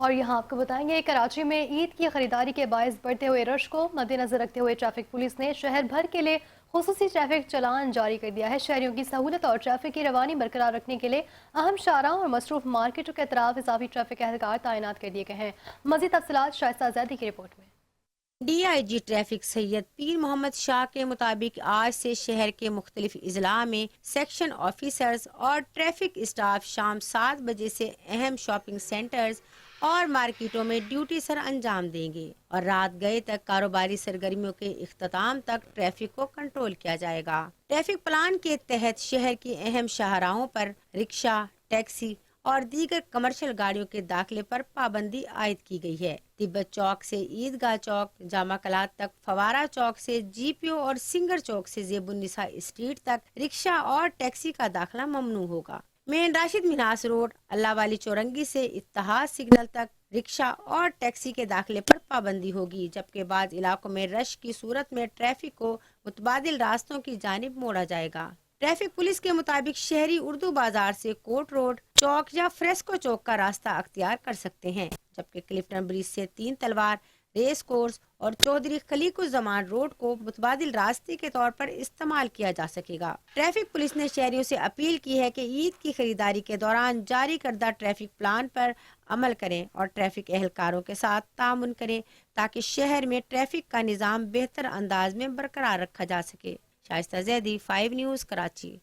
اور یہاں آپ کو بتائیں گے کراچی میں عید کی خریداری کے باعث بڑھتے ہوئے رش کو مد نظر رکھتے ہوئے ٹریفک پولیس نے شہر بھر کے لیے خصوصی ٹریفک چلان جاری کر دیا ہے۔ شہریوں کی سہولت اور ٹریفک کی روانی برقرار رکھنے کے لیے اہم شاہراہوں اور مصروف مارکیٹوں کے اطراف اضافی ٹریفک اہلکار تعینات کر دیے گئے ہیں۔ مزید تفصیلات شائستہ زیدی کی رپورٹ میں۔ ڈی آئی جی ٹریفک سید پیر محمد شاہ کے مطابق آج سے شہر کے مختلف اضلاع میں سیکشن آفیسرز اور ٹریفک اسٹاف شام 7 بجے سے اہم شاپنگ سینٹرز اور مارکیٹوں میں ڈیوٹی سر انجام دیں گے اور رات گئے تک کاروباری سرگرمیوں کے اختتام تک ٹریفک کو کنٹرول کیا جائے گا۔ ٹریفک پلان کے تحت شہر کی اہم شاہراہوں پر رکشہ، ٹیکسی اور دیگر کمرشل گاڑیوں کے داخلے پر پابندی عائد کی گئی ہے۔ تبت چوک سے عیدگاہ چوک، جامع کلات تک، فوارہ چوک سے جی پی او اور سنگر چوک سے زیب النساء اسٹریٹ تک رکشہ اور ٹیکسی کا داخلہ ممنوع ہوگا۔ مین راشد مناس روڈ، اللہ والی چورنگی سے اتحاد سگنل تک رکشہ اور ٹیکسی کے داخلے پر پابندی ہوگی، جبکہ بعض علاقوں میں رش کی صورت میں ٹریفک کو متبادل راستوں کی جانب موڑا جائے گا۔ ٹریفک پولیس کے مطابق شہری اردو بازار سے کوٹ روڈ چوک یا فریسکو چوک کا راستہ اختیار کر سکتے ہیں، جبکہ کلفٹن برج سے 3 تلوار، ریس کورس اور چودھری خلیق الزمان روڈ کو متبادل راستے کے طور پر استعمال کیا جا سکے گا۔ ٹریفک پولیس نے شہریوں سے اپیل کی ہے کہ عید کی خریداری کے دوران جاری کردہ ٹریفک پلان پر عمل کریں اور ٹریفک اہلکاروں کے ساتھ تعاون کریں تاکہ شہر میں ٹریفک کا نظام بہتر انداز میں برقرار رکھا جا سکے۔ شائستہ زیدی، 5 نیوز، کراچی۔